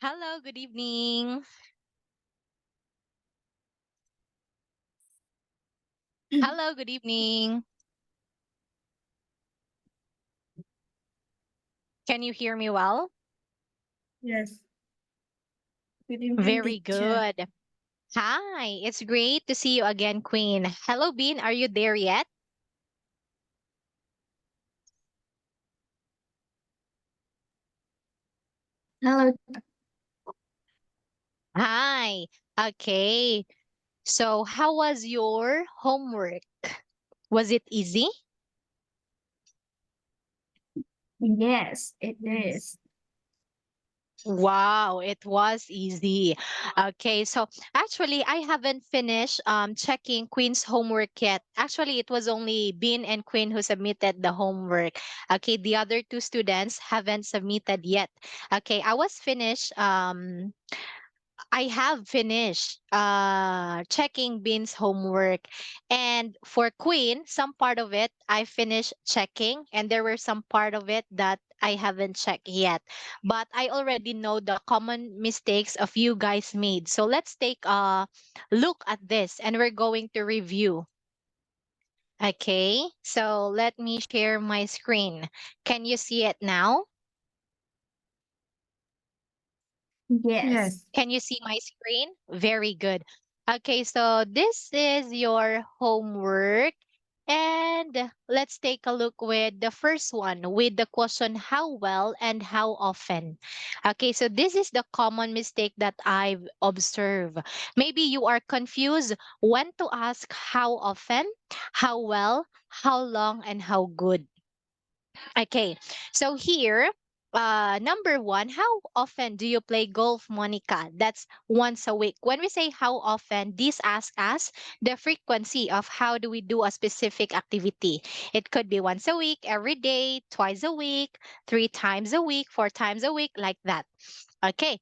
Hello, good evening. Hello, good evening. Can you hear me well? Yes. Good evening, Very teacher. good. Hi, it's great to see you again, Queen. Hello, Bean. Are you there yet? Hello. Hi. Okay. So, how was your homework? Was it easy? Yes, it is. Wow, it was easy. Okay, so actually I haven't finished checking Queen's homework yet. Actually, it was only Bean and Queen who submitted the homework. Okay, the other two students haven't submitted yet. Okay, I have finished checking Bean's homework. And for Queen, some part of it I finished checking, and there were some part of it that I haven't checked yet. But I already know the common mistakes of you guys made. So let's take a look at this and we're going to review. Okay, so let me share my screen. Can you see it now? Yes. Can you see my screen? Very good. Okay, so this is your homework. And let's take a look with the first one with the question how well and how often. Okay, so this is the common mistake that I've observed. Maybe you are confused when to ask how often, how well, how long, and how good. Okay, so here, number one, how often do you play golf, Monica? That's once a week. When we say how often, this asks us the frequency of how do we do a specific activity. It could be once a week, every day, twice a week, 3 times a week, 4 times a week, like that. Okay,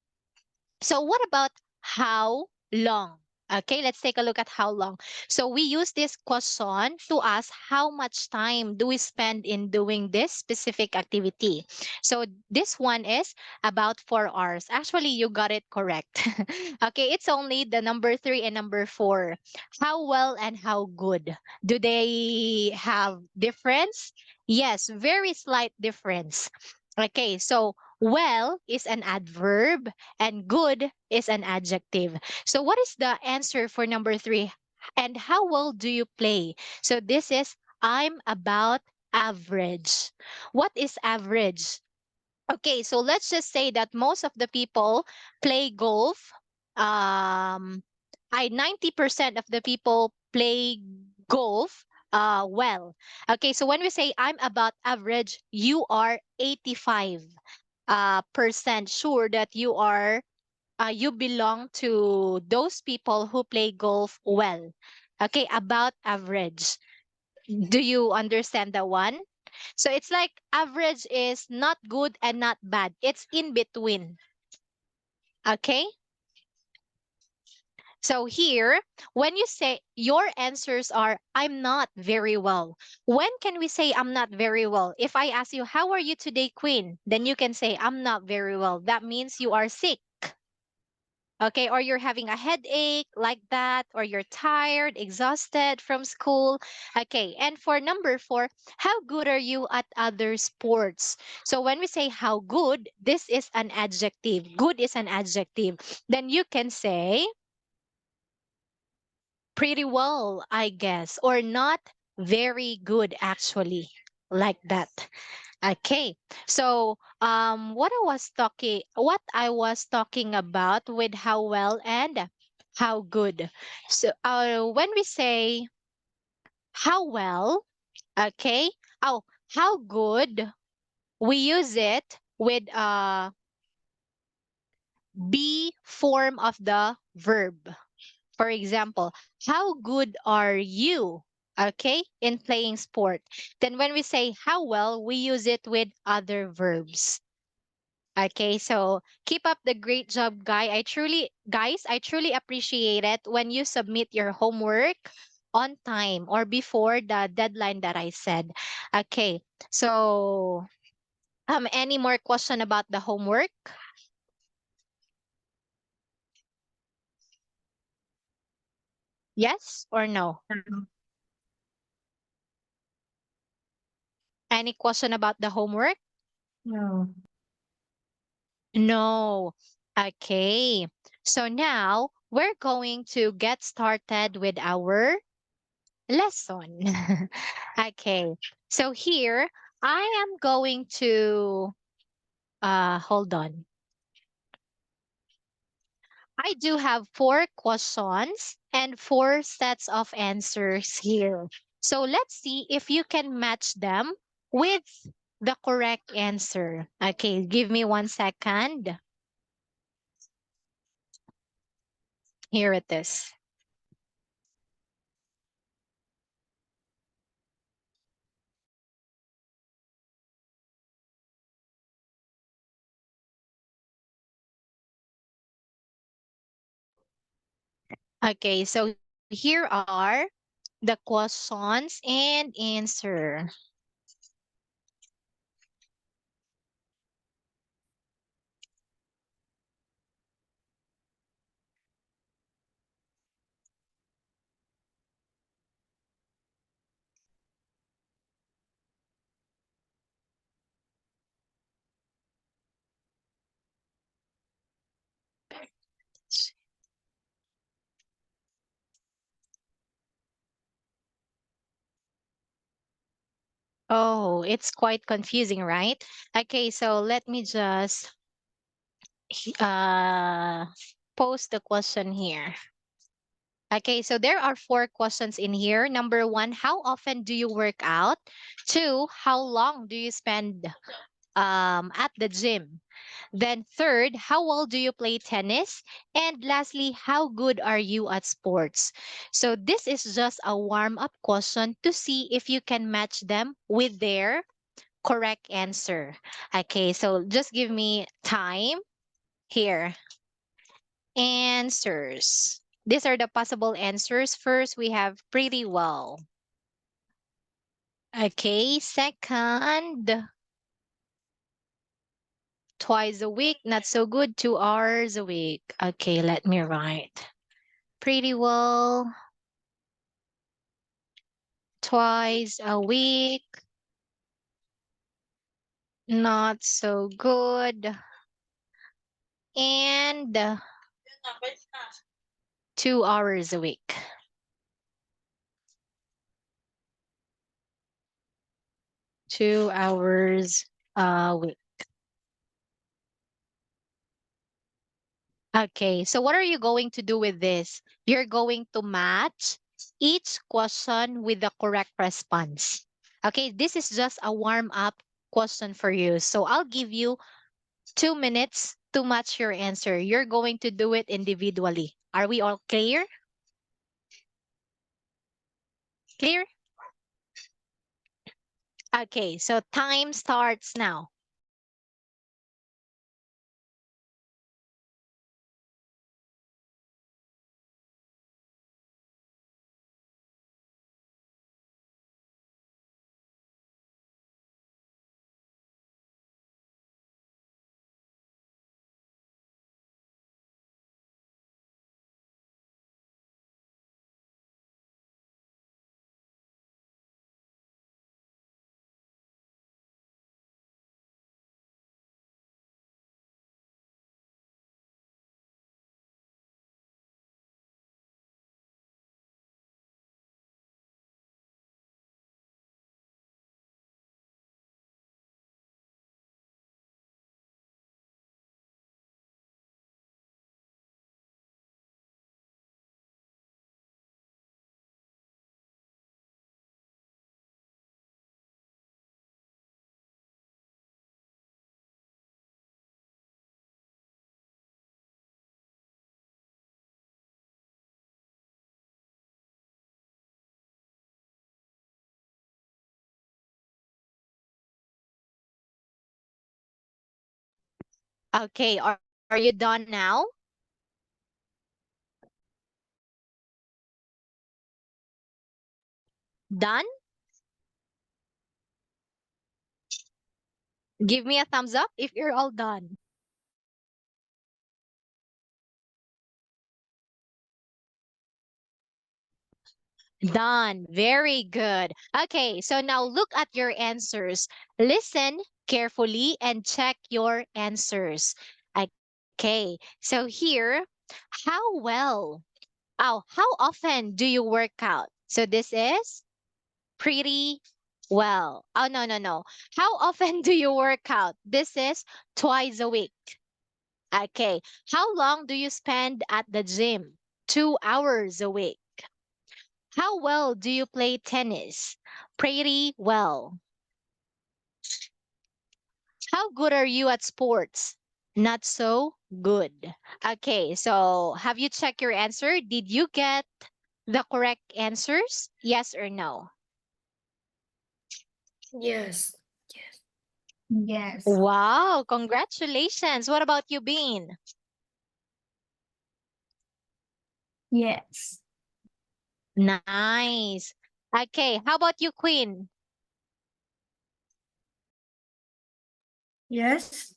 so what about how long? Okay, let's take a look at how long. So we use this question to ask how much time do we spend in doing this specific activity. So this one is about 4 hours. Actually, you got it correct. Okay, it's only the number three and number four. How well and how good. Do they have difference? Yes, very slight difference. Okay, so well is an adverb and good is an adjective. So what is the answer for number three? And how well do you play? So this is I'm about average. What is average? Okay, so let's just say that most of the people play golf. Um, 90% of the people play golf well. Okay, so when we say I'm about average, you are 85 percent sure that you belong to those people who play golf well. Okay, about average. Do you understand that one? So it's like average is not good and not bad. It's in between. Okay? So here, when you say your answers are I'm not very well. When can we say I'm not very well? If I ask you, how are you today, Queen? Then you can say I'm not very well. That means you are sick. Okay, or you're having a headache like that, or you're tired, exhausted from school. Okay, and for number four, how good are you at other sports? So when we say how good, this is an adjective. Good is an adjective. Then you can say pretty well, I guess, or not very good, actually, like that. Okay. So, what I was talking about with how well and how good. So, when we say how well, okay, oh, how good, we use it with be form of the verb. For example, how good are you? Okay, in playing sport. Then when we say how well, we use it with other verbs. Okay, so keep up the great job, I truly appreciate it when you submit your homework on time or before the deadline that I said. Okay, so any more question about the homework? Yes or no? Any question about the homework? No. No. Okay. So now we're going to get started with our lesson. Okay. So here I am going to hold on. I do have four questions and four sets of answers here. So let's see if you can match them with the correct answer. Okay, give me 1 second. Here it is. Okay, so here are the questions and answer. Oh, it's quite confusing, right? Okay, so let me just uh post the question here. Okay, so there are four questions in here. Number one, how often do you work out? Two, how long do you spend at the gym? Then third, how well do you play tennis? And lastly, how good are you at sports? So this is just a warm-up question to see if you can match them with their correct answer. Okay, so just give me time here. Answers. These are the possible answers. First, we have pretty well. Okay, second, twice a week, not so good, 2 hours a week. Okay, let me write. Pretty well, twice a week, not so good, and 2 hours a week. Two hours a week. Okay, so what are you going to do with this? You're going to match each question with the correct response. Okay, this is just a warm up question for you. So I'll give you 2 minutes to match your answer. You're going to do it individually. Are we all clear? Clear? Okay, so time starts now. Okay, are you done now? Done? Give me a thumbs up if you're all done. Done. Very good. Okay, so now look at your answers. Listen carefully and check your answers. Okay, so here, how well, how often do you work out? So this is pretty well. Oh, no, no, no. How often do you work out? This is twice a week. Okay. How long do you spend at the gym? 2 hours a week. How well do you play tennis? Pretty well. How good are you at sports? Not so good. Okay, so have you checked your answer? Did you get the correct answers? Yes or no? Yes. Yes. Yes. Wow, congratulations. What about you, Bean? Yes. Nice. Okay, how about you, Queen? Yes.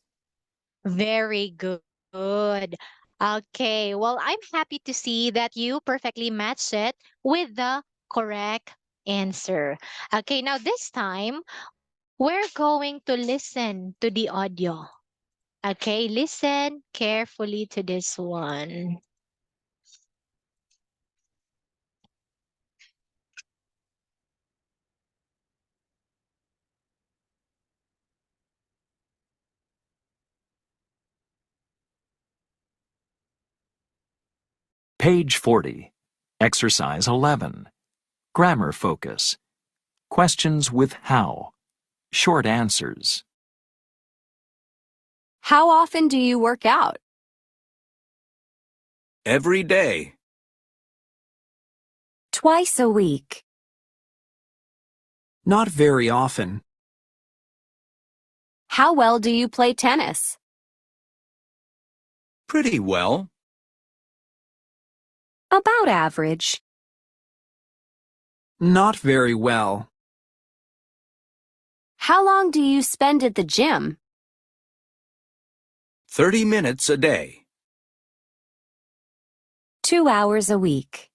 Very good. Okay, well, I'm happy to see that you perfectly matched it with the correct answer. Okay, now this time, we're going to listen to the audio. Okay, listen carefully to this one. Page 40. Exercise 11. Grammar focus. Questions with how. Short answers. How often do you work out? Every day. Twice a week. Not very often. How well do you play tennis? Pretty well. About average. Not very well. How long do you spend at the gym? 30 minutes a day. 2 hours a week.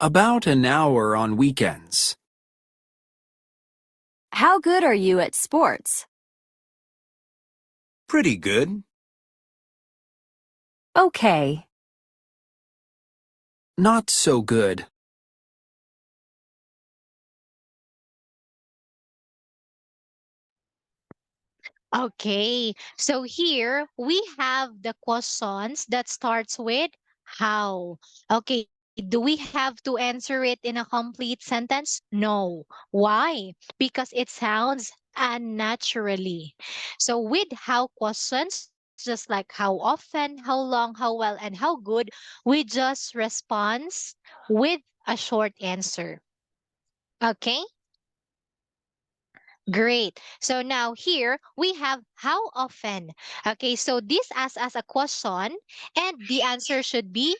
About an hour on weekends. How good are you at sports? Pretty good. Okay. Not so good. Okay, so here we have the questions that starts with how. Okay, do we have to answer it in a complete sentence? No. Why? Because it sounds unnaturally. So with how questions, just like how often, how long, how well, and how good, we just respond with a short answer. Okay? Great. So now here we have how often. Okay, so this asks us a question and the answer should be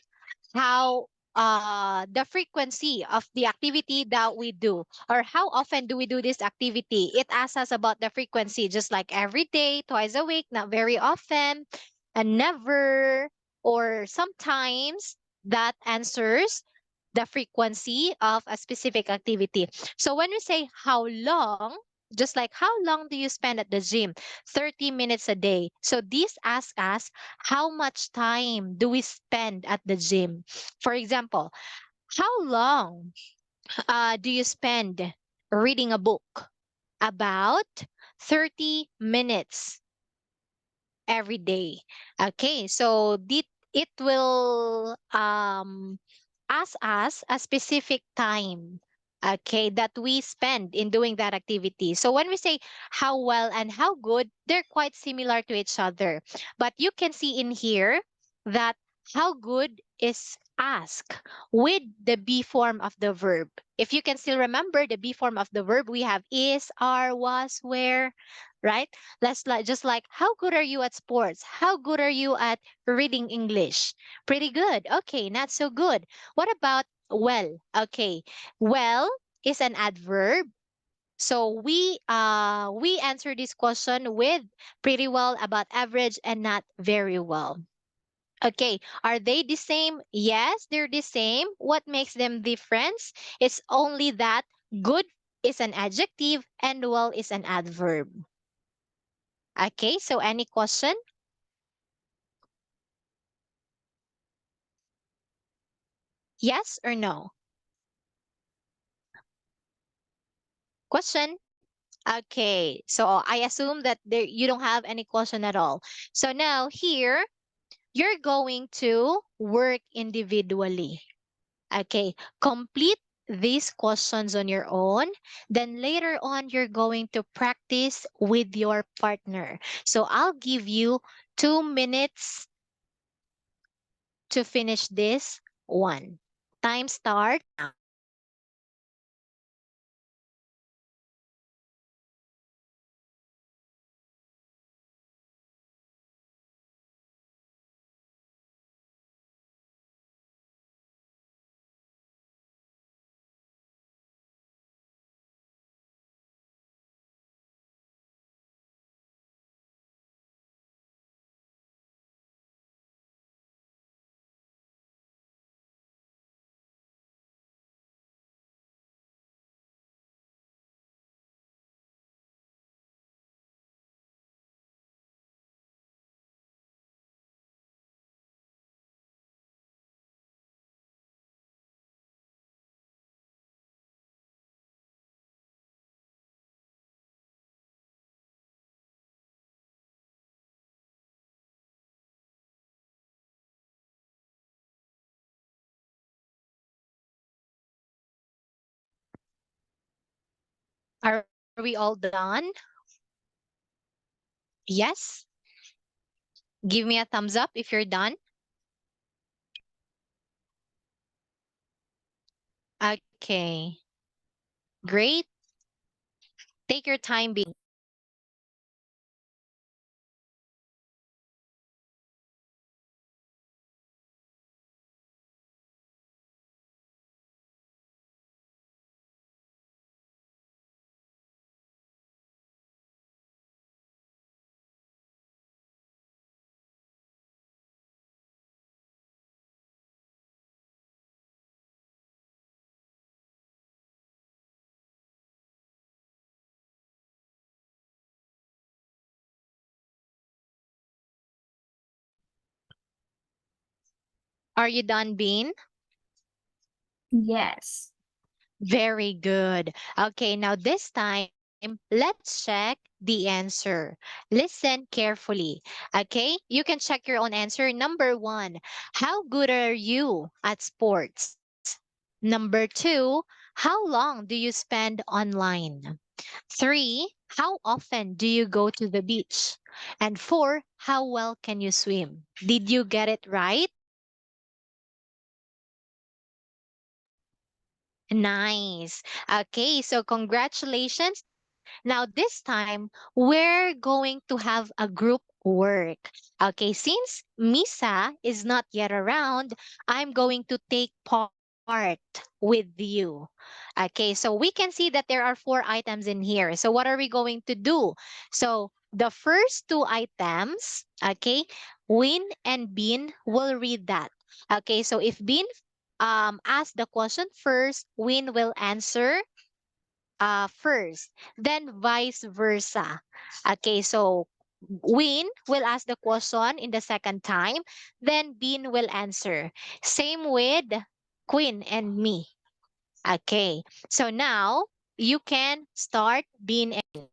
how the frequency of the activity that we do or how often do we do this activity. It asks us about the frequency just like every day, twice a week, not very often, and never or sometimes that answers the frequency of a specific activity. So when we say how long, just like how long do you spend at the gym? 30 minutes a day. So this asks us how much time do we spend at the gym? For example, how long do you spend reading a book? About 30 minutes every day. Okay, so it will ask us a specific time, okay, that we spend in doing that activity. So when we say how well and how good, they're quite similar to each other. But you can see in here that how good is ask with the be form of the verb. If you can still remember the be form of the verb, we have is, are, was, were, right? Let's like just like how good are you at sports? How good are you at reading English? Pretty good. Okay, not so good. What about well? Okay. Well is an adverb. So we answer this question with pretty well, about average, and not very well. Okay, are they the same? Yes, they're the same. What makes them different? It's only that good is an adjective and well is an adverb. Okay, so any question? Yes or no? Question? Okay, so I assume that you don't have any question at all. So now here, you're going to work individually. Okay, complete these questions on your own. Then later on, you're going to practice with your partner. So I'll give you 2 minutes to finish this one. Time start. Are we all done? Yes? Give me a thumbs up if you're done. Okay, great. Take your time being. Are you done, Bean? Yes. Very good. Okay, now this time, let's check the answer. Listen carefully. Okay, you can check your own answer. Number one, how good are you at sports? Number two, how long do you spend online? Three, how often do you go to the beach? And four, how well can you swim? Did you get it right? Nice. Okay, so congratulations. Now, this time, we're going to have a group work. Okay, since Misa is not yet around, I'm going to take part with you. Okay, so we can see that there are 4 items in here. So, what are we going to do? So, the first 2 items, okay, Win and Bean will read that. Okay, so if Bean ask the question first, Win will answer first, then vice versa. Okay, so Win will ask the question in the second time, then Bean will answer. Same with Queen and me. Okay, so now you can start Bean and.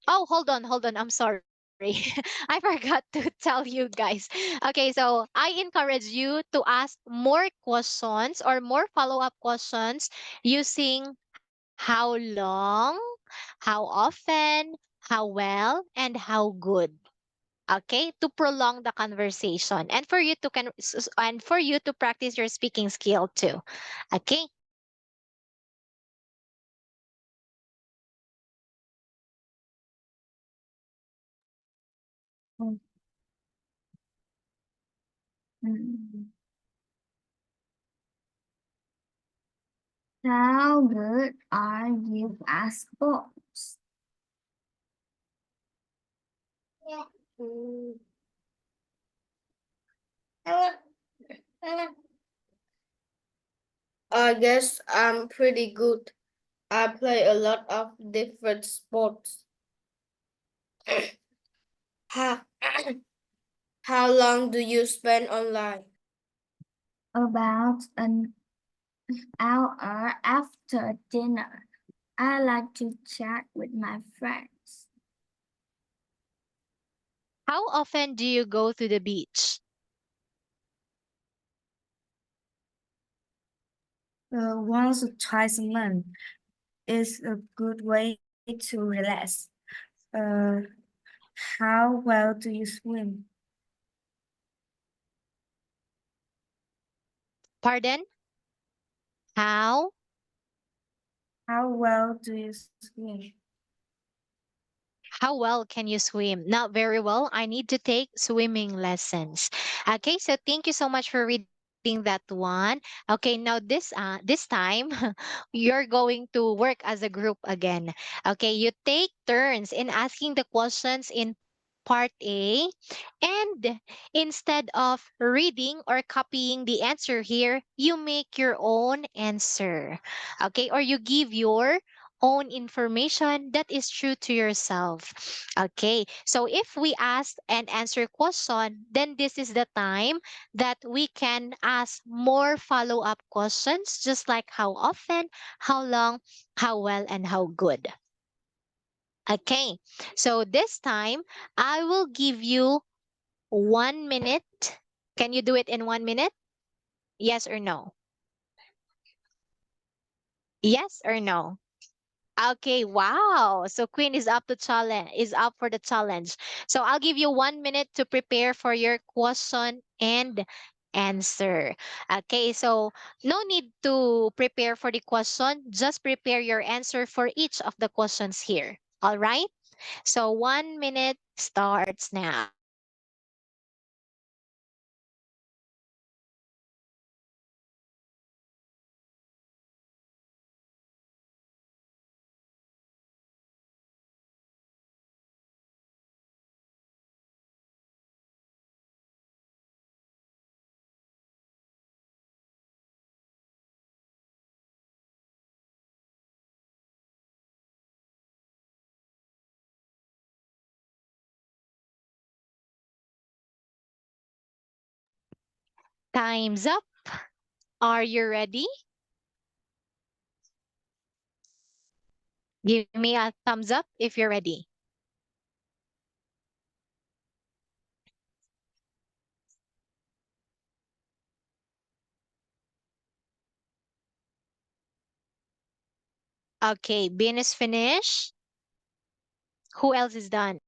Oh, hold on. I'm sorry. I forgot to tell you guys. Okay, so I encourage you to ask more questions or more follow-up questions using how long, how often, how well, and how good. Okay, to prolong the conversation and for you to and for you to practice your speaking skill too. Okay. Mm. Mm. How good are you at sports? I guess I'm pretty good. I play a lot of different sports. How, how long do you spend online? About an hour after dinner. I like to chat with my friends. How often do you go to the beach? Once or twice a month is a good way to relax. Uh, how well do you swim? Pardon? How? How well do you swim? How well can you swim? Not very well. I need to take swimming lessons. Okay, so thank you so much for reading that one. Okay, now this time you're going to work as a group again. Okay, you take turns in asking the questions in part A, and instead of reading or copying the answer here, you make your own answer. Okay, or you give your own information that is true to yourself. Okay, so if we ask and answer question, then this is the time that we can ask more follow-up questions, just like how often, how long, how well, and how good. Okay, so this time I will give you 1 minute. Can you do it in 1 minute? Yes or no? Yes or no? Okay, wow. So Queen is up for the challenge. So I'll give you 1 minute to prepare for your question and answer. Okay, so no need to prepare for the question, just prepare your answer for each of the questions here. All right? So 1 minute starts now. Time's up. Are you ready? Give me a thumbs up if you're ready. Okay, Bin is finished. Who else is done?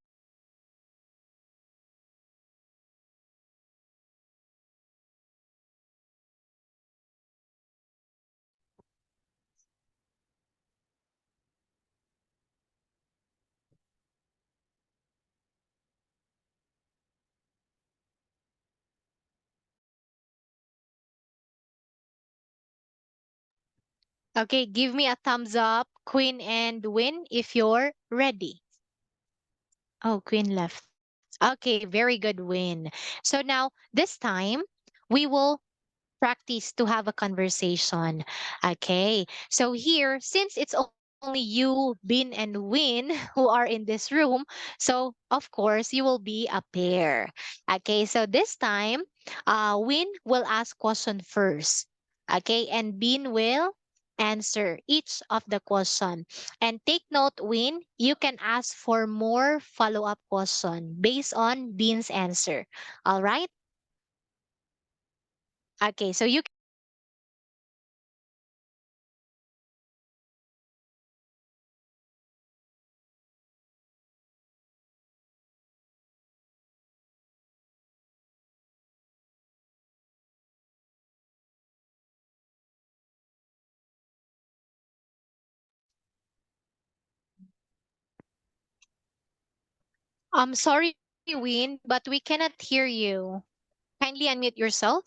Okay, give me a thumbs up, Queen and Win, if you're ready. Oh, Queen left. Okay, very good, Win. So now, this time, we will practice to have a conversation. Okay, so here, since it's only you, Bin, and Win who are in this room, so of course, you will be a pair. Okay, so this time, Win will ask question first. Okay, and Bin will answer each of the question. And take note, Win, you can ask for more follow-up question based on Bin's answer. All right? Okay, so you I'm sorry, Win, but we cannot hear you. Kindly unmute yourself.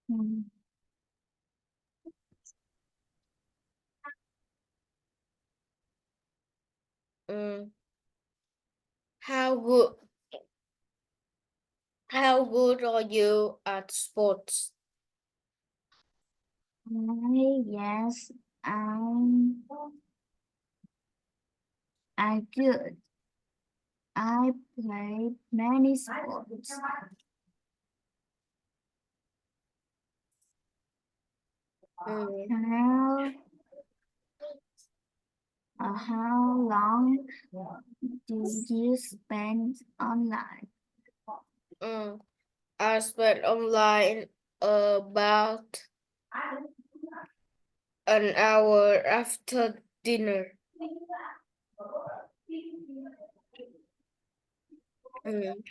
Hmm. Mm, how good how good are you at sports? Yes, I'm good. I play many sports. Mm, How long do you spend online? mm. I spent online about an hour after dinner.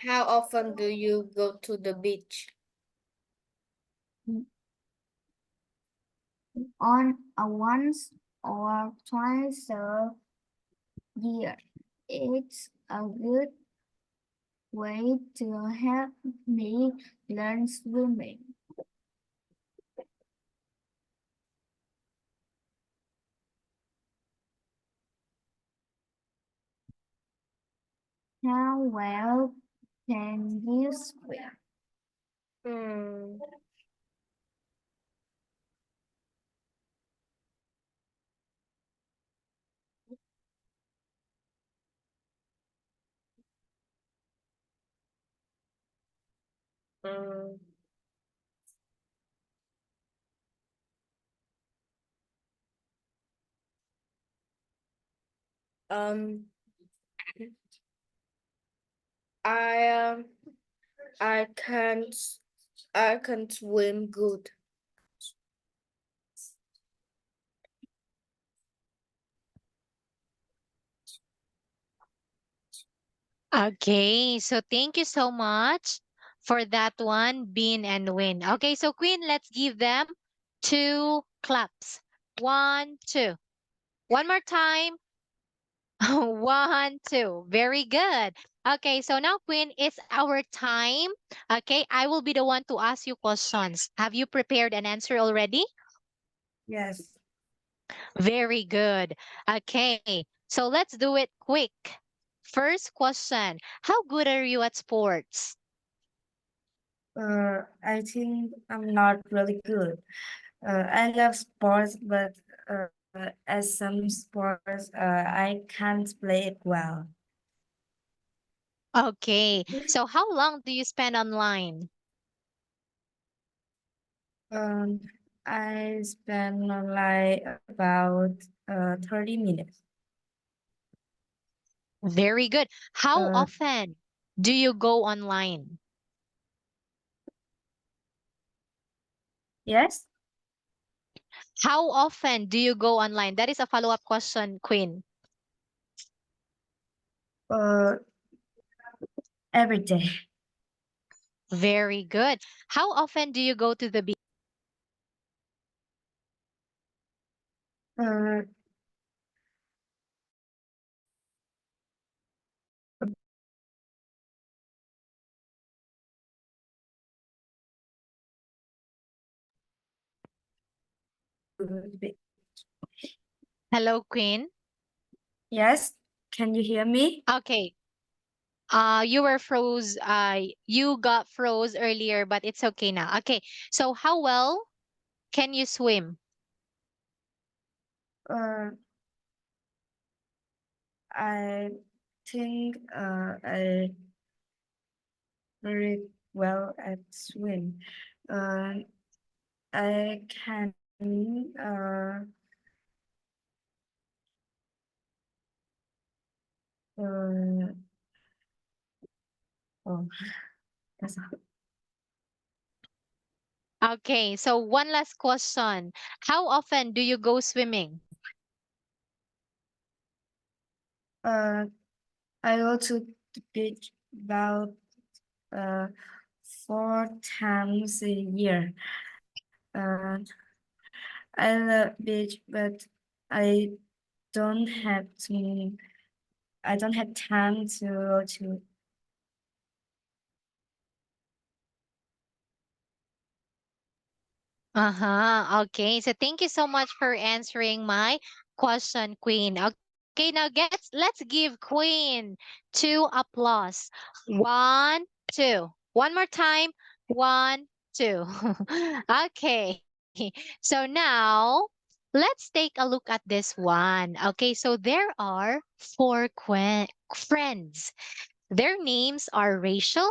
How often do you go to the beach? On a once or twice a year. It's a good way to help me learn swimming. How well can you swim? Hmm. Mm. Um, I um, I can't, I can't swim good. Okay, so thank you so much for that one, Bean and Win. Okay, so Queen, let's give them two claps. One, two. One more time. One, two. Very good. Okay, so now, Queen, it's our time. Okay, I will be the one to ask you questions. Have you prepared an answer already? Yes. Very good. Okay, so let's do it quick. First question. How good are you at sports? I think I'm not really good. I love sports, but as some sports, I can't play it well. Okay, so how long do you spend online? Um, I spend like about 30 minutes. Very good. How Uh, often do you go online? yes. How often do you go online? That is a follow-up question, Queen. Uh, every day. Very good. How often do you go to the beach? Uh, Hello, Queen. yes. Can you hear me? Okay. You were froze. You got froze earlier, but it's okay now. Okay. So how well can you swim? Uh, I think I very well at swim. Uh, I can uh, oh, that's all. Okay. So one last question. How often do you go swimming? Uh, I go to the beach about uh 4 times a year. Uh, I love beach, but I don't have to. I don't have time to go to. Uh-huh. Okay. So thank you so much for answering my question, Queen. Okay, now let's give Queen 2 applause. 1, 2. One more time. 1, 2. Okay. So now let's take a look at this one. Okay, so there are 4 friends. Their names are Rachel,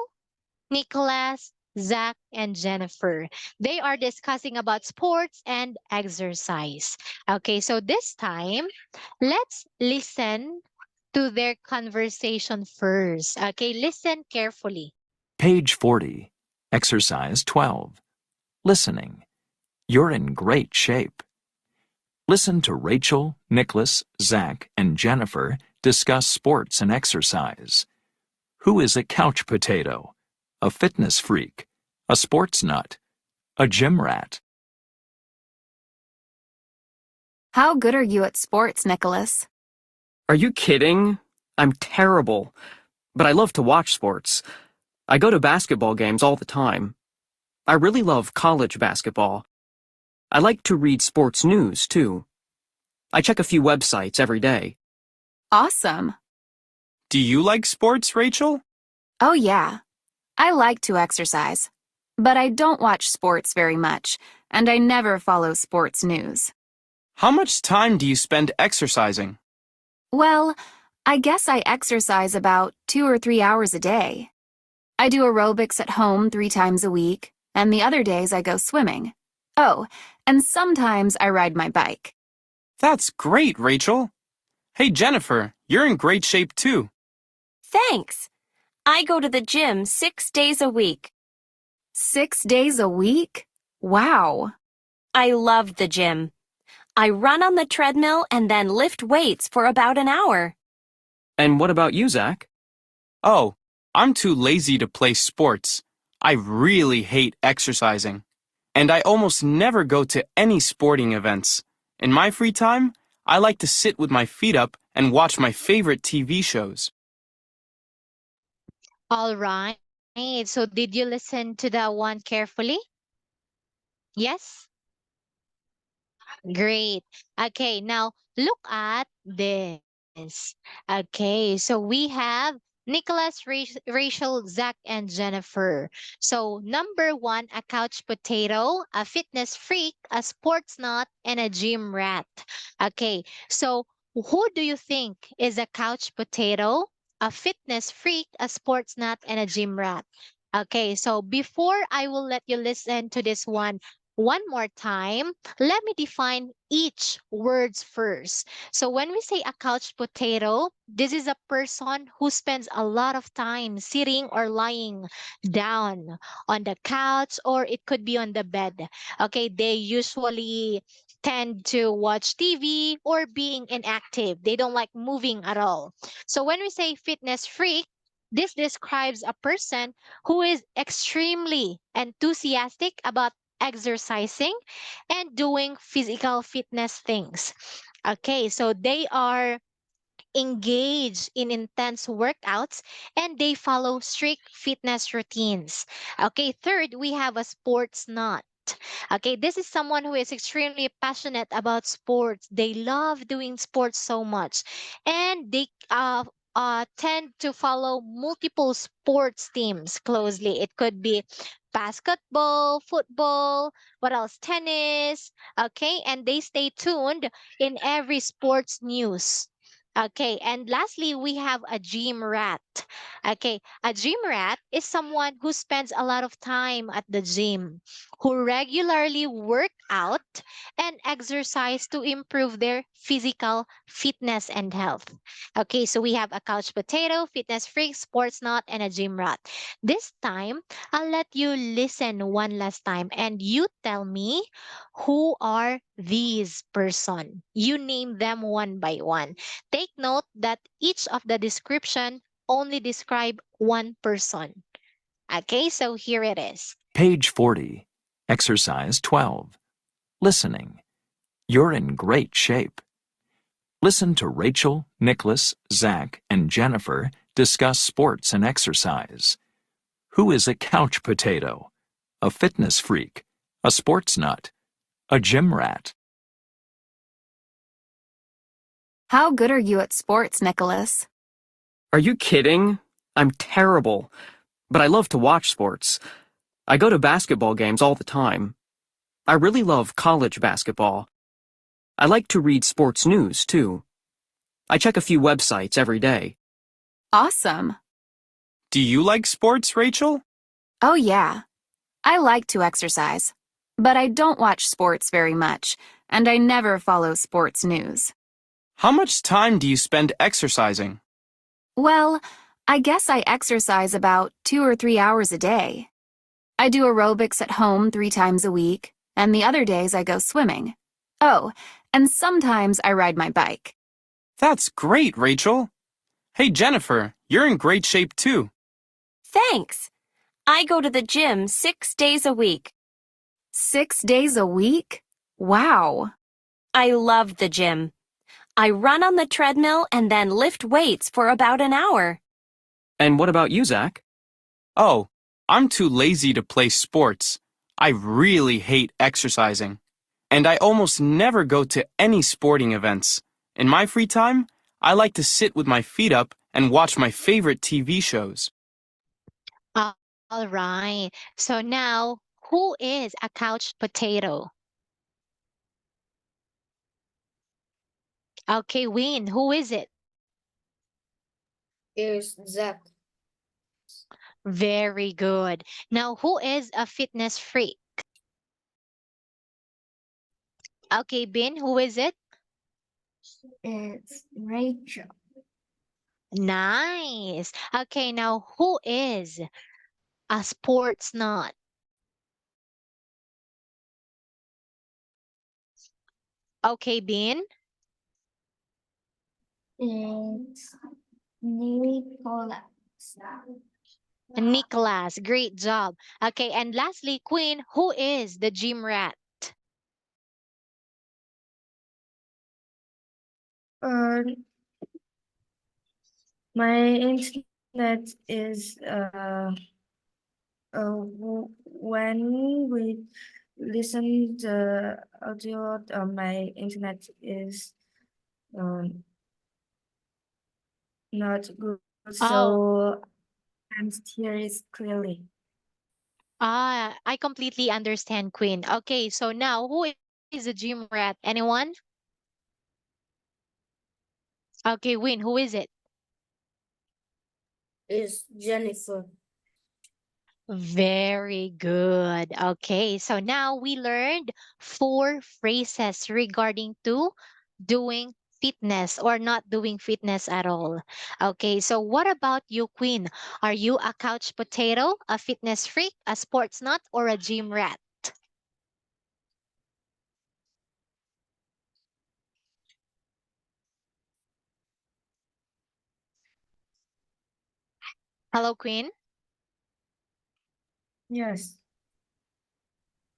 Nicholas, Zach, and Jennifer. They are discussing about sports and exercise. Okay, so this time, let's listen to their conversation first. Okay, listen carefully. Page 40. Exercise 12. Listening. You're in great shape. Listen to Rachel, Nicholas, Zach, and Jennifer discuss sports and exercise. Who is a couch potato? A fitness freak? A sports nut? A gym rat? How good are you at sports, Nicholas? Are you kidding? I'm terrible. But I love to watch sports. I go to basketball games all the time. I really love college basketball. I like to read sports news, too. I check a few websites every day. Awesome. Do you like sports, Rachel? Oh, yeah. I like to exercise. But I don't watch sports very much, and I never follow sports news. How much time do you spend exercising? Well, I guess I exercise about 2 or 3 hours a day. I do aerobics at home 3 times a week, and the other days I go swimming. Oh, and sometimes I ride my bike. That's great, Rachel. Hey, Jennifer, you're in great shape too. Thanks. I go to the gym 6 days a week. 6 days a week? Wow. I love the gym. I run on the treadmill and then lift weights for about an hour. And what about you, Zach? Oh, I'm too lazy to play sports. I really hate exercising. And I almost never go to any sporting events. In my free time, I like to sit with my feet up and watch my favorite TV shows. All right. So did you listen to that one carefully? Yes? Great. Okay, now look at this. Okay, so we have Nicholas, Rachel, Zach, and Jennifer. So number 1, a couch potato, a fitness freak, a sports nut, and a gym rat. Okay, so who do you think is a couch potato, a fitness freak, a sports nut, and a gym rat? Okay, so before I will let you listen to this one more time, let me define each words first. So when we say a couch potato, this is a person who spends a lot of time sitting or lying down on the couch, or it could be on the bed. Okay, they usually tend to watch TV or being inactive. They don't like moving at all. So when we say fitness freak, this describes a person who is extremely enthusiastic about exercising and doing physical fitness things. Okay, so they are engaged in intense workouts and they follow strict fitness routines. Okay, third, we have a sports nut. Okay, this is someone who is extremely passionate about sports. They love doing sports so much, and they tend to follow multiple sports teams closely. It could be basketball, football, what else? Tennis. Okay, and they stay tuned in every sports news. Okay, and lastly, we have a gym rat. Okay, a gym rat is someone who spends a lot of time at the gym, who regularly work out and exercise to improve their physical fitness and health. Okay, so we have a couch potato, fitness freak, sports nut, and a gym rat. This time, I'll let you listen one last time and you tell me who are these person. You name them one by one. Take note that each of the description only describe one person. Okay, so here it is. Page 40. Exercise 12. Listening. You're in great shape. Listen to Rachel, Nicholas, Zach, and Jennifer discuss sports and exercise. Who is a couch potato? A fitness freak? A sports nut? A gym rat? How good are you at sports, Nicholas? Are you kidding? I'm terrible, but I love to watch sports. I go to basketball games all the time. I really love college basketball. I like to read sports news, too. I check a few websites every day. Awesome. Do you like sports, Rachel? Oh, yeah. I like to exercise, but I don't watch sports very much, and I never follow sports news. How much time do you spend exercising? Well, I guess I exercise about 2 or 3 hours a day. I do aerobics at home 3 times a week, and the other days I go swimming. Oh, and sometimes I ride my bike. That's great, Rachel. Hey, Jennifer, you're in great shape too. Thanks. I go to the gym 6 days a week. 6 days a week? Wow. I love the gym. I run on the treadmill and then lift weights for about an hour. And what about you, Zach? Oh, I'm too lazy to play sports. I really hate exercising. And I almost never go to any sporting events. In my free time, I like to sit with my feet up and watch my favorite TV shows. All right. So now, who is a couch potato? Okay, Win, who is it? Is Zach. Very good. Now, who is a fitness freak? Okay, Bin, who is it? It's Rachel. Nice. Okay, now who is a sports nut? Okay, Bin. It's Nicholas. Nicholas, great job. Okay, and lastly, Queen, who is the gym rat? Uh, my internet is when we listen the audio, my internet is um not good, Oh, so can't hear it clearly. I completely understand, Queen. Okay, so now who is the gym rat? Anyone? Okay, Win, who is it? Is Jennifer. Very good. Okay, so now we learned 4 phrases regarding to doing fitness or not doing fitness at all. Okay, so what about you, Queen? Are you a couch potato, a fitness freak, a sports nut, or a gym rat? Hello, Queen. Yes.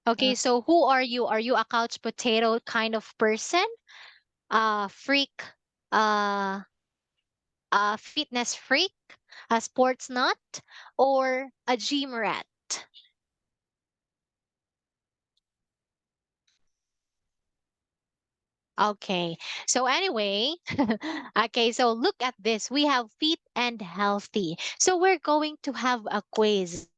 Okay, so who are you? Are you a couch potato kind of person? Freak, uh, a fitness freak, a sports nut, or a gym rat? Okay. So anyway, okay, so look at this. We have fit and healthy. So we're going to have a quiz.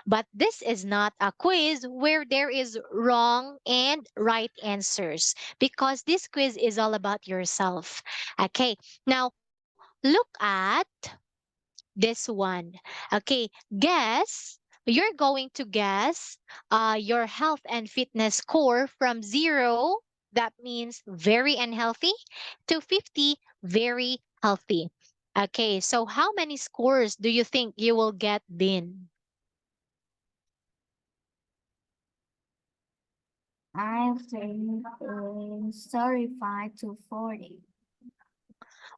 But this is not a quiz where there is wrong and right answers because this quiz is all about yourself. Okay. Now, look at this one. Okay, guess. You're going to guess your health and fitness score from 0, that means very unhealthy, to 50, very healthy. Okay, so how many scores do you think you will get, Bin? I think 35 to 40.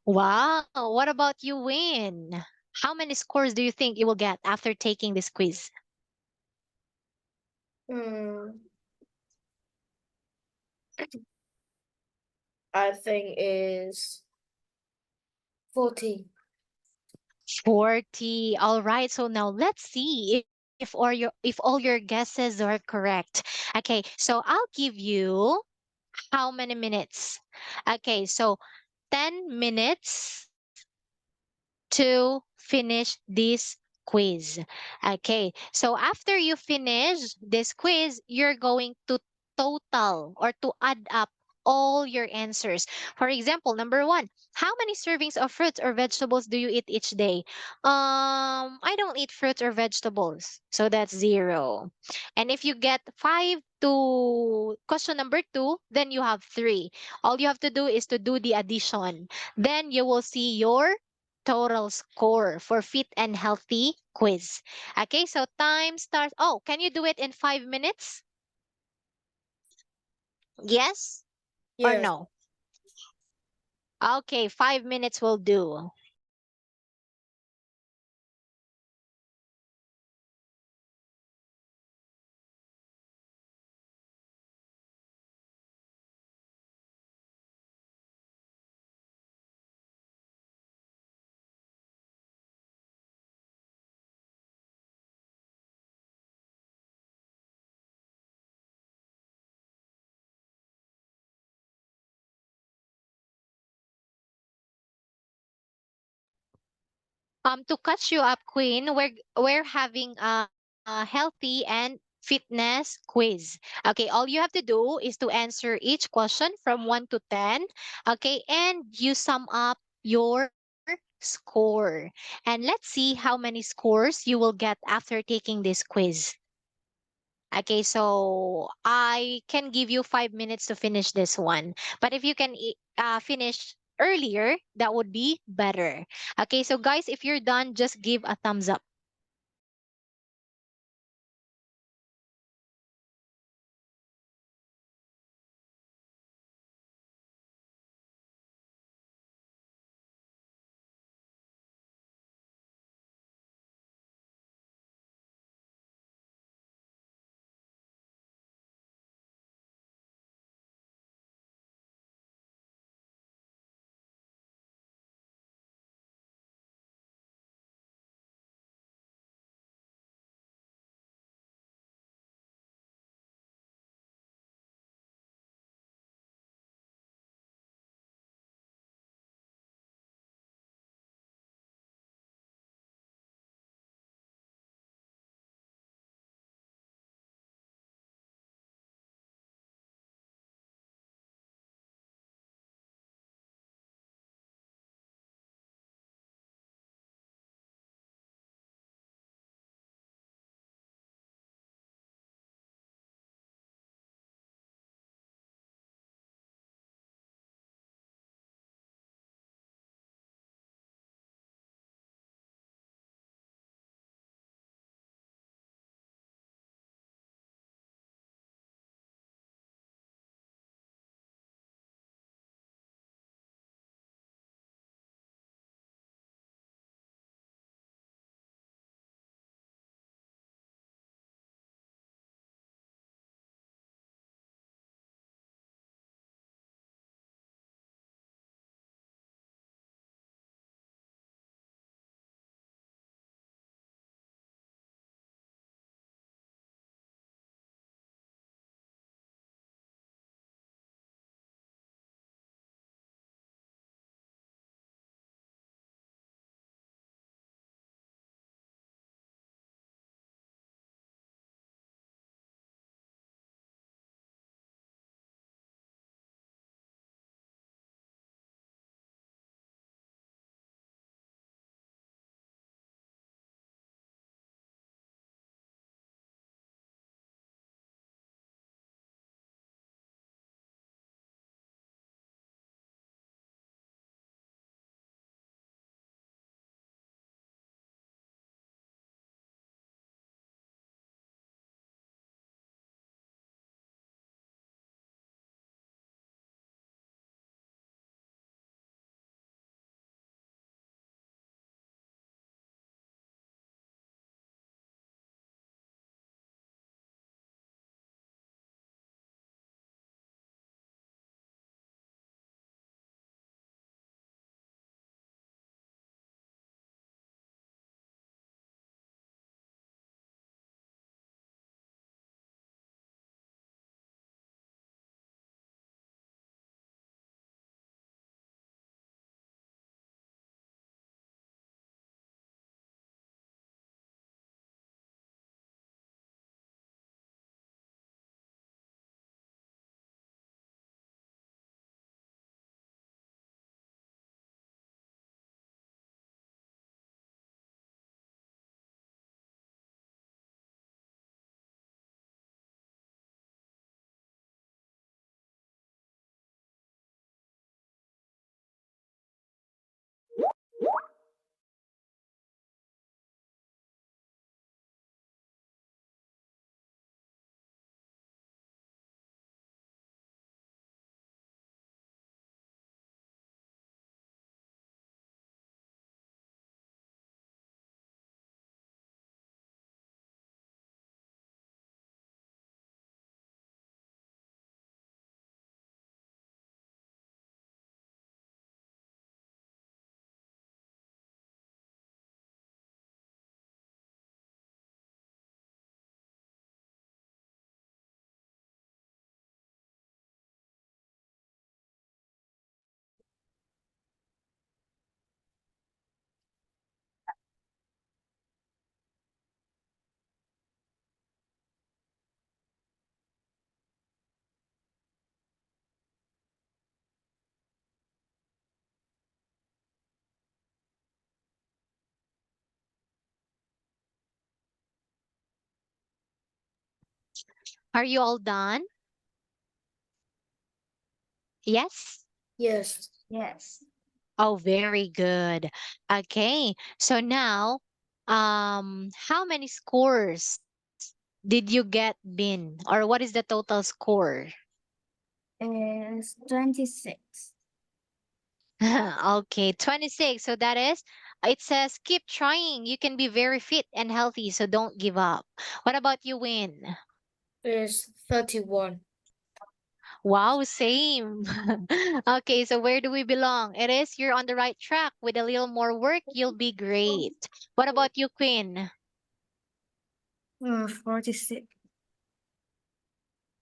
Wow, what about you, Win? How many scores do you think you will get after taking this quiz? Hmm. I think is 40. 40. All right. So now let's see if all your guesses are correct. Okay, so I'll give you how many minutes? Okay, so 10 minutes to finish this quiz. Okay, so after you finish this quiz, you're going to total or to add up all your answers. For example, number one, how many servings of fruits or vegetables do you eat each day? I don't eat fruits or vegetables, so that's zero. And if you get five to question number two, then you have three. All you have to do is to do the addition. Then you will see your total score for fit and healthy quiz. Okay, so time starts. Oh, can you do it in 5 minutes? Yes or Yes. no? Okay, 5 minutes will do. To catch you up, Queen, we're having a healthy and fitness quiz. Okay, all you have to do is to answer each question from 1 to 10. Okay, and you sum up your score. And let's see how many scores you will get after taking this quiz. Okay, so I can give you 5 minutes to finish this one. But if you can finish earlier, that would be better. Okay, so guys, if you're done, just give a thumbs up. Are you all done? Yes? Yes. Yes. Oh, very good. Okay. So now, how many scores did you get, Bin? Or what is the total score? Is 26. Okay, 26. So that is, it says keep trying. You can be very fit and healthy, so don't give up. What about you, Win? Is 31. Wow, same. Okay, so where do we belong? It is, you're on the right track. With a little more work, you'll be great. What about you, Queen? 46.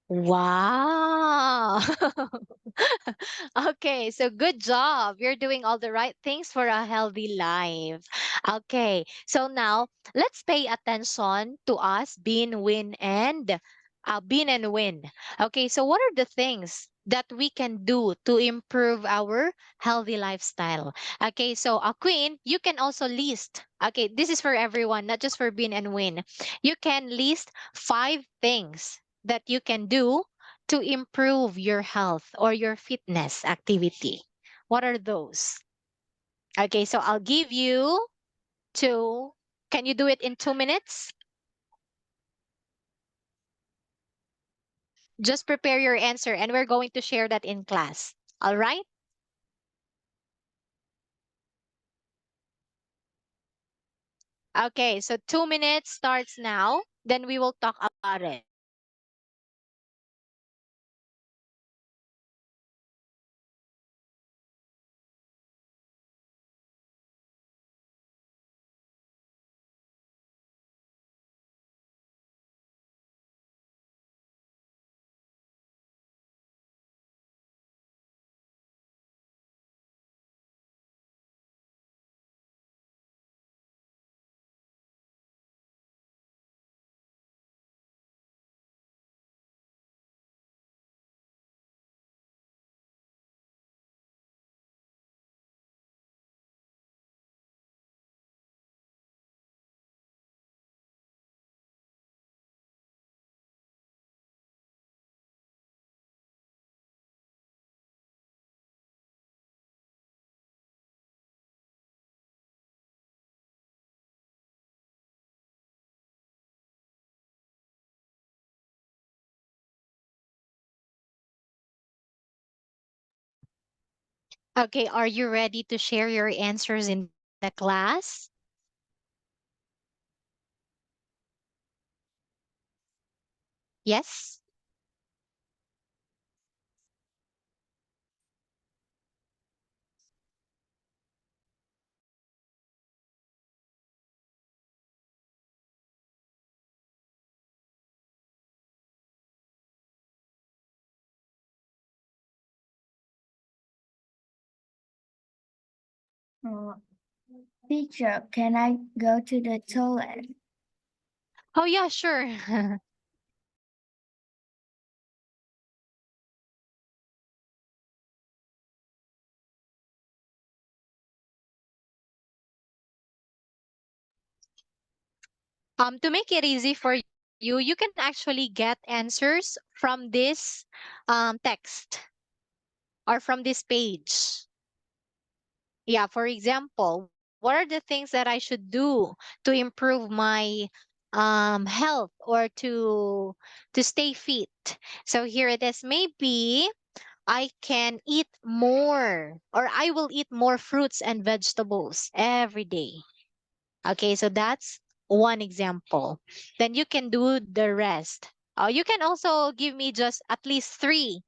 Wow. Okay, so good job. You're doing all the right things for a healthy life. Okay, so now let's pay attention to us, Bean and Win. Okay, so what are the things that we can do to improve our healthy lifestyle? Okay, so Queen, you can also list. Okay, this is for everyone, not just for Bean and Win. You can list 5 things that you can do to improve your health or your fitness activity. What are those? Okay, so I'll give you two. Can you do it in 2 minutes? Just prepare your answer and we're going to share that in class. All right? Okay, so 2 minutes starts now. Then we will talk about it. Okay, are you ready to share your answers in the class? Yes? Oh, teacher, can I go to the toilet? Oh, yeah, sure. To make it easy for you, you can actually get answers from this text or from this page. Yeah, for example, what are the things that I should do to improve my health or to stay fit? So here it is. Maybe I can eat more or I will eat more fruits and vegetables every day. Okay, so that's one example. Then you can do the rest. You can also give me just at least 3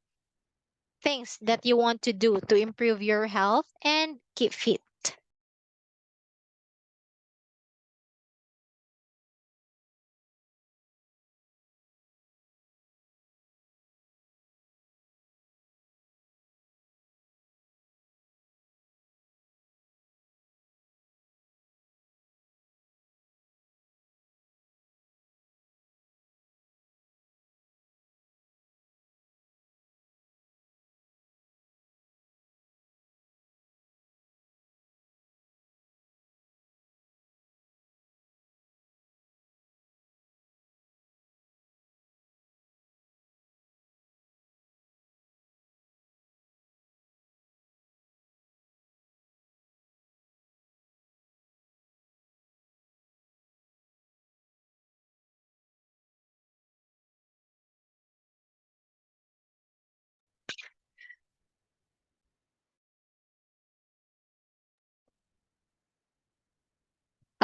things that you want to do to improve your health and keep fit.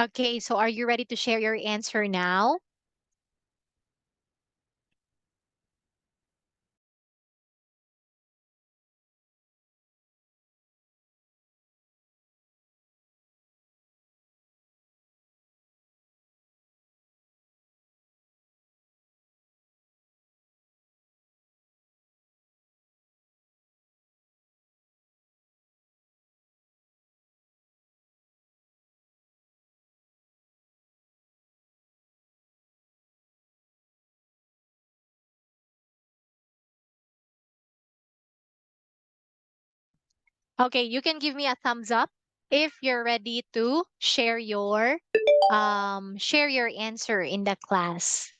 Okay, so are you ready to share your answer now? Okay, you can give me a thumbs up if you're ready to share your answer in the class.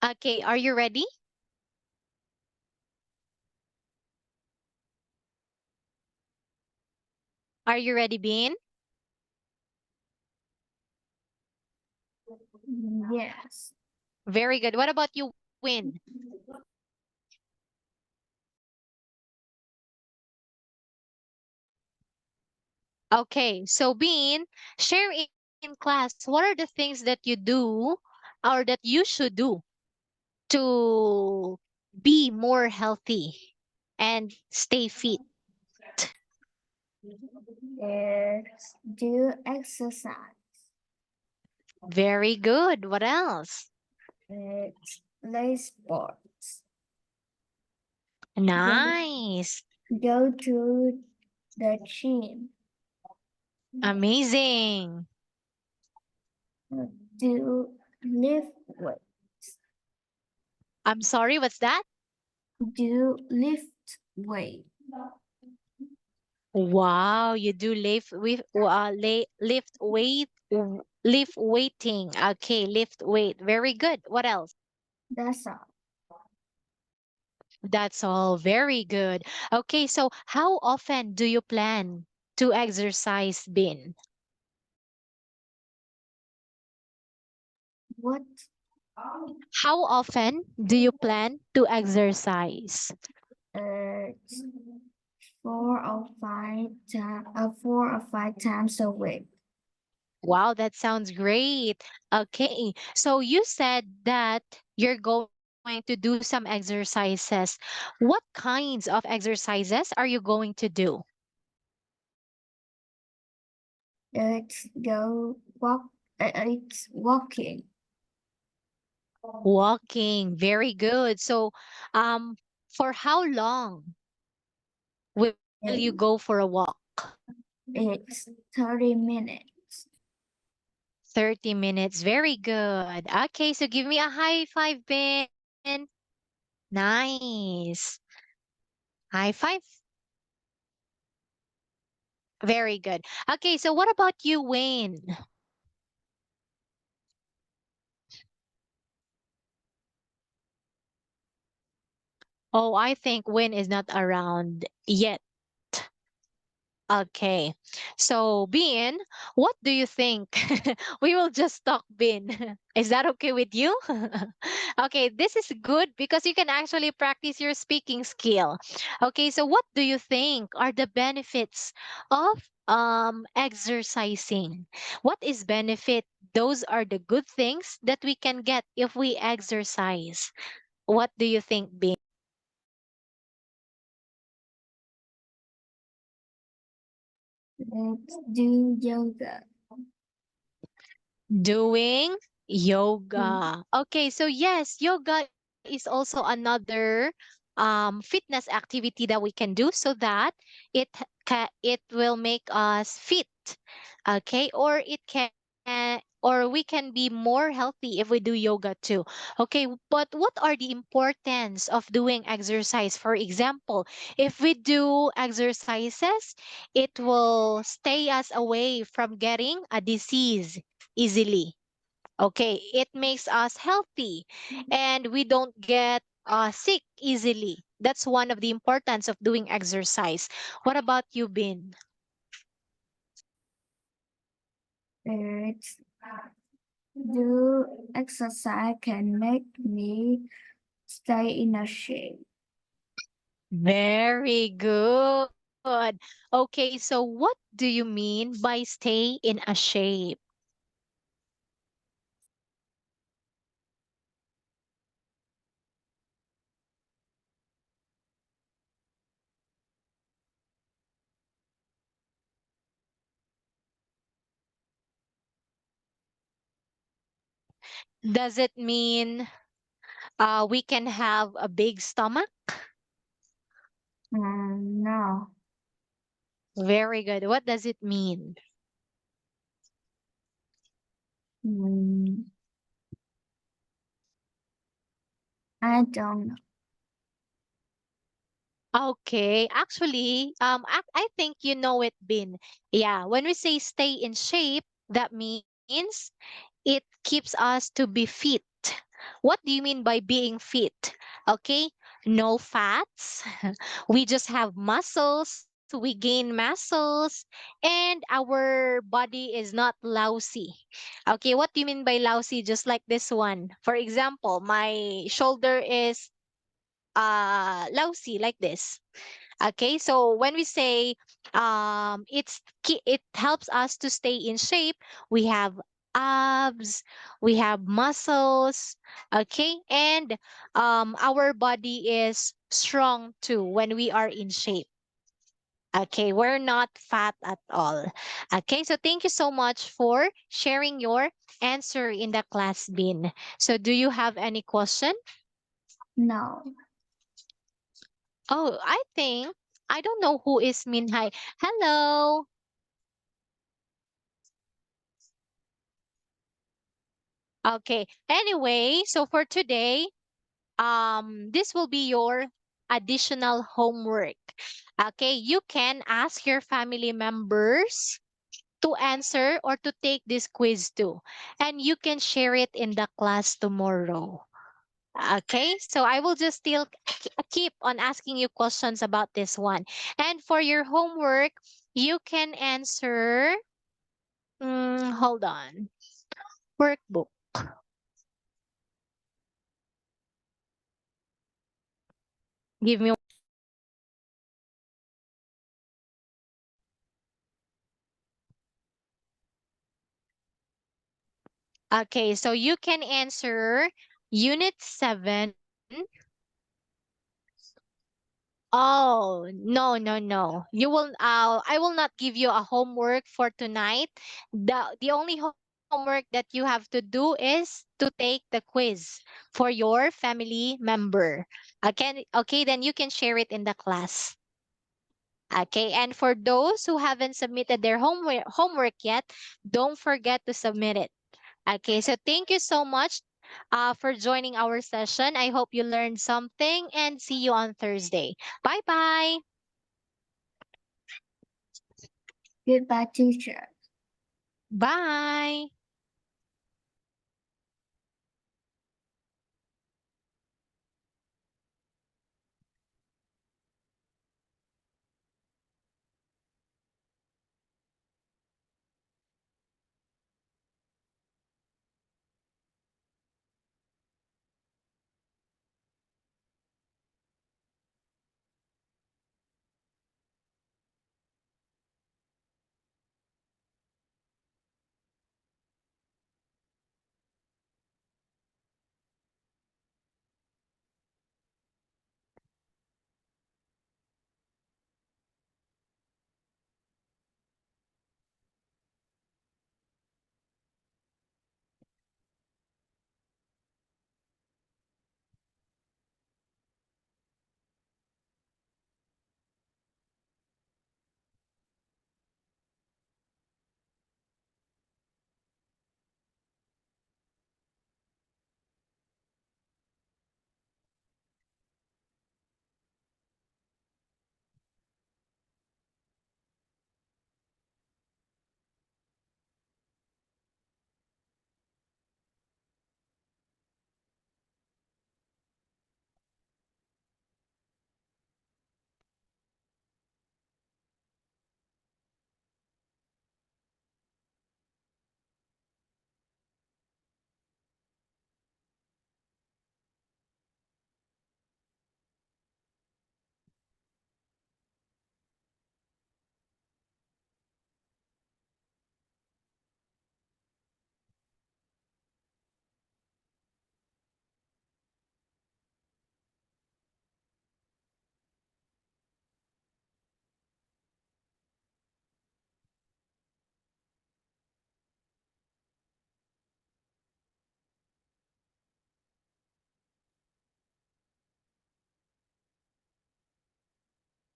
Okay, are you ready? Are you ready, Bean? Yes. Very good. What about you, Win? Okay, so Bean, share in class, what are the things that you do or that you should do to be more healthy and stay fit? Do exercise. Very good. What else? Play sports. Nice. Go to the gym. Amazing. Do lift weights. I'm sorry, what's that? Do lift weight. Wow, you do lift weighting. Okay, lift weight. Very good. What else? That's all. That's all. Very good. Okay, so how often do you plan to exercise, Bin? What? How often do you plan to exercise? Uh, 4 or 5 times a week. Wow, that sounds great. Okay, so you said that you're going to do some exercises. What kinds of exercises are you going to do? It's walking. Walking. Very good. So, for how long will you And go for a walk? it's 30 minutes. 30 minutes. Very good. Okay, so give me a high five, Ben. Nice. High five. Very good. Okay, so what about you, Wayne? Oh, I think Win is not around yet. Okay. So, Bean, what do you think? We will just talk Bean. Is that okay with you? Okay, this is good because you can actually practice your speaking skill. Okay, so what do you think are the benefits of exercising? What is benefit? Those are the good things that we can get if we exercise. What do you think, Bean? Let's do yoga. Doing Mm. yoga. Okay, so yes, yoga is also another fitness activity that we can do so that it will make us fit. Okay, or it can or we can be more healthy if we do yoga too. Okay, but what are the importance of doing exercise? For example, if we do exercises, it will stay us away from getting a disease easily. Okay, it makes us healthy and we don't get sick easily. That's one of the importance of doing exercise. What about you, Bin? It's do exercise can make me stay in a shape. Very good. Okay, so what do you mean by stay in a shape? Does it mean we can have a big stomach? No. Very good. What does it mean? Mm, I don't know. Okay, actually, I think you know it, Bin. Yeah, when we say stay in shape, that means it keeps us to be fit. What do you mean by being fit? Okay, no fats. We just have muscles, we gain muscles, and our body is not lousy. Okay, what do you mean by lousy? Just like this one. For example, my shoulder is lousy like this. Okay, so when we say it helps us to stay in shape, we have abs, we have muscles, okay, and our body is strong too when we are in shape. Okay, we're not fat at all. Okay, so thank you so much for sharing your answer in the class, Bin. So do you have any question? No. Oh, I think I don't know who is Minhai. Hello. Okay. Anyway, so for today, this will be your additional homework. Okay, you can ask your family members to answer or to take this quiz too, and you can share it in the class tomorrow. Okay, so I will just still keep on asking you questions about this one. And for your homework, you can answer. Hold on. Workbook. Give me. Okay, so you can answer Unit 7. Oh, no, no, no. You will I will not give you a homework for tonight. The only homework that you have to do is to take the quiz for your family member. Okay, then you can share it in the class. Okay, and for those who haven't submitted their homework yet, don't forget to submit it. Okay, so thank you so much for joining our session. I hope you learned something and see you on Thursday. Bye bye. Goodbye, teacher. Bye.